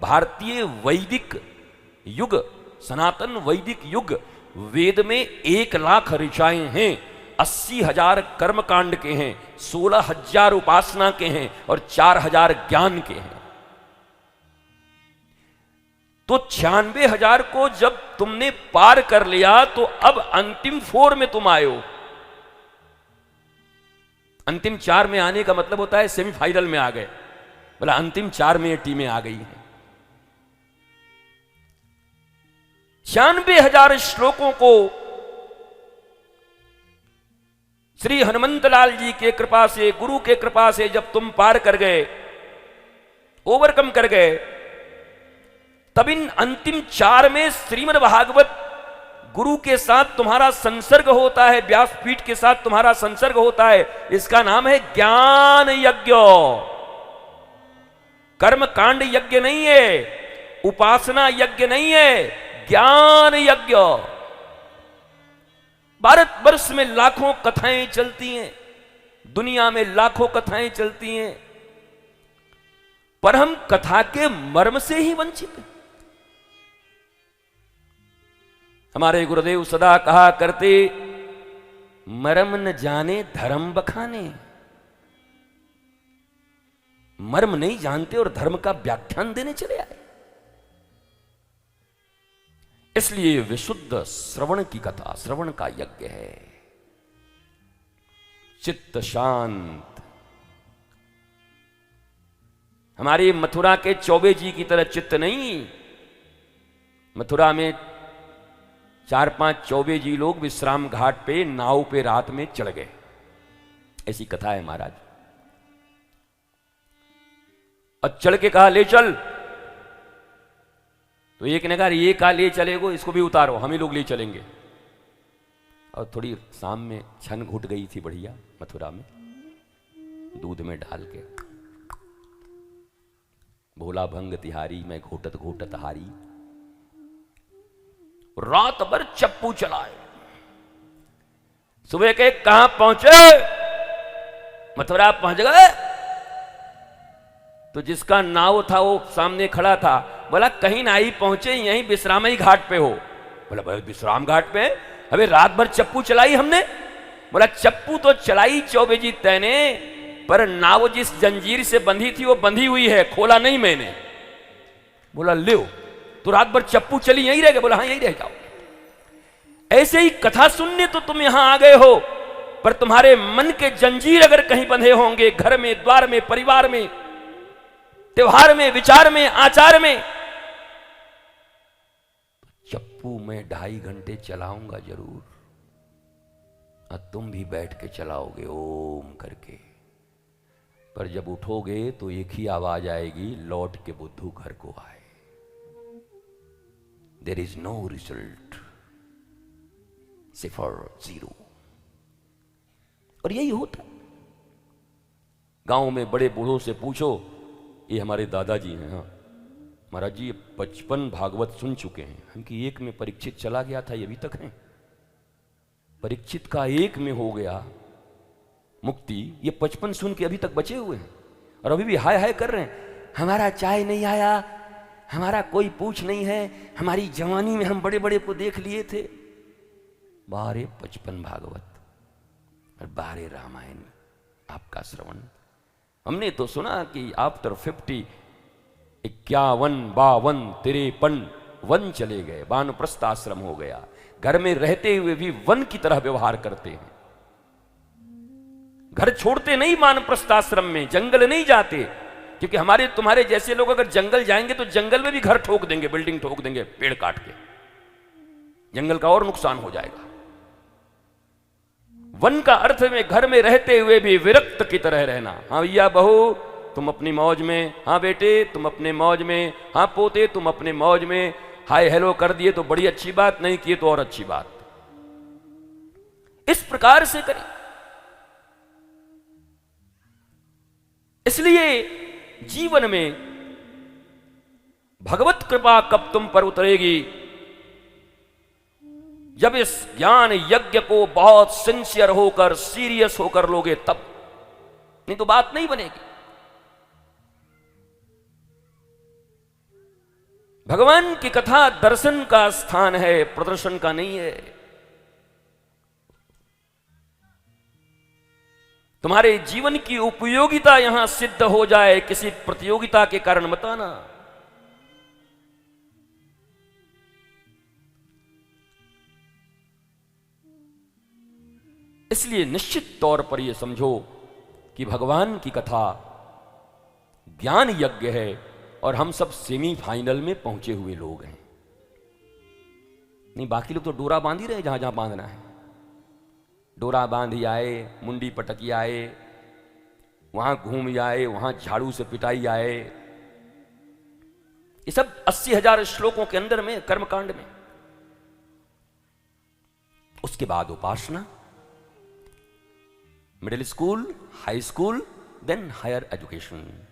भारतीय वैदिक युग, सनातन वैदिक युग, वेद में 1,00,000 ऋचाएं हैं, 80,000 कर्मकांड के हैं, 16,000 उपासना के हैं और 4,000 ज्ञान के हैं। तो 96,000 को जब तुमने पार कर लिया तो अब अंतिम 4 में तुम आए हो। अंतिम 4 में आने का मतलब होता है सेमीफाइनल में आ गए, बोला अंतिम 4 में टीमें आ गई हैं। 96,000 श्लोकों को श्री हनुमंतलाल जी के कृपा से, गुरु के कृपा से जब तुम पार कर गए, ओवरकम कर गए, तब इन अंतिम 4 में श्रीमद् भागवत गुरु के साथ तुम्हारा संसर्ग होता है, व्यासपीठ के साथ तुम्हारा संसर्ग होता है। इसका नाम है ज्ञान यज्ञ। कर्म कांड यज्ञ नहीं है, उपासना यज्ञ नहीं है, ज्ञान यज्ञ। भारतवर्ष में लाखों कथाएं चलती हैं, दुनिया में लाखों कथाएं चलती हैं, पर हम कथा के मर्म से ही वंचित हैं। हमारे गुरुदेव सदा कहा करते, मर्म न जाने धर्म बखाने। मर्म नहीं जानते और धर्म का व्याख्यान देने चले आए। इसलिए विशुद्ध श्रवण की कथा, श्रवण का यज्ञ है। चित्त शांत। हमारी मथुरा के चौबे जी की तरह चित्त नहीं। मथुरा में 4-5 चौबे जी लोग विश्राम घाट पे नाव पे रात में चढ़ गए, ऐसी कथा है महाराज। और चढ़ के कहा ले चल, तो एक ने कहा ये कहा ले चलेगो, इसको भी उतारो, हम ही लोग ले चलेंगे। और थोड़ी शाम में छन घुट गई थी बढ़िया मथुरा में, दूध में डाल के, भोला भंग तिहारी मैं घोटत घोटत हारी। रात भर चप्पू चलाए। सुबह के कहां पहुंचे, मथुरा पहुंच गए। तो जिसका नाव था वो सामने खड़ा था, बोला कहीं ना ही पहुंचे, यहीं विश्राम ही घाट पे हो। बोला भाई विश्राम घाट पे, अबे रात भर चप्पू चलाई हमने। बोला चप्पू तो चलाई चौबे जी तैने, पर नाव जिस जंजीर से बंधी थी वो बंधी हुई है, खोला नहीं मैंने। बोला ले, तो रात भर चप्पू चली यहीं रह गए। बोला हाँ यहीं रह जाओ। ऐसे ही कथा सुनने तो तुम यहां आ गए हो, पर तुम्हारे मन के जंजीर अगर कहीं बंधे होंगे, घर में, द्वार में, परिवार में, त्योहार में, विचार में, आचार में, चप्पू मैं 2.5 घंटे चलाऊंगा जरूर, और तुम भी बैठ के चलाओगे ओम करके। पर जब उठोगे तो एक ही आवाज आएगी, लौट के बुद्धू घर को आए। देयर इज नो रिजल्ट, सिफर, 0। और यही होता। गांव में बड़े बूढ़ों से पूछो, ये हमारे दादाजी हैं, हाँ महाराज जी ये 55 भागवत सुन चुके हैं हम, कि एक में परीक्षित चला गया था, ये अभी तक हैं। परीक्षित का एक में हो गया मुक्ति, ये 55 सुन के अभी तक बचे हुए हैं और अभी भी हाय हाय कर रहे हैं। हमारा चाय नहीं आया, हमारा कोई पूछ नहीं है, हमारी जवानी में हम बड़े बड़े को देख लिए थे। 55 भागवत और 12 रामायण आपका श्रवण। हमने तो सुना कि आफ्टर 50 51, 52, 53 वन चले गए, वानप्रस्थ आश्रम हो गया। घर में रहते हुए भी वन की तरह व्यवहार करते हैं। घर छोड़ते नहीं वानप्रस्थ आश्रम में, जंगल नहीं जाते, क्योंकि हमारे तुम्हारे जैसे लोग अगर जंगल जाएंगे तो जंगल में भी घर ठोक देंगे, बिल्डिंग ठोक देंगे, पेड़ काट के, जंगल का और नुकसान हो जाएगा। वन का अर्थ में घर में रहते हुए भी विरक्त की तरह रहना। हाँ भैया बहू तुम अपनी मौज में, हाँ बेटे तुम अपने मौज में, हाँ पोते तुम अपने मौज में, हाय हेलो कर दिए तो बड़ी अच्छी बात, नहीं किए तो और अच्छी बात। इस प्रकार से करें। इसलिए जीवन में भगवत कृपा कब तुम पर उतरेगी, जब इस ज्ञान यज्ञ को बहुत सिंसियर होकर, सीरियस होकर लोगे तब, नहीं तो बात नहीं बनेगी। भगवान की कथा दर्शन का स्थान है, प्रदर्शन का नहीं है। तुम्हारे जीवन की उपयोगिता यहां सिद्ध हो जाए, किसी प्रतियोगिता के कारण मत आना। इसलिए निश्चित तौर पर यह समझो कि भगवान की कथा ज्ञान यज्ञ है और हम सब सेमीफाइनल में पहुंचे हुए लोग हैं। नहीं, बाकी लोग तो डोरा बांध ही रहे जहां जहां बांधना है। डोरा बांध ही आए, मुंडी पटकी आए, वहां घूम आए, वहां झाड़ू से पिटाई आए। ये सब 80,000 श्लोकों के अंदर में कर्मकांड में। उसके बाद उपासना, middle school, high school, then higher education.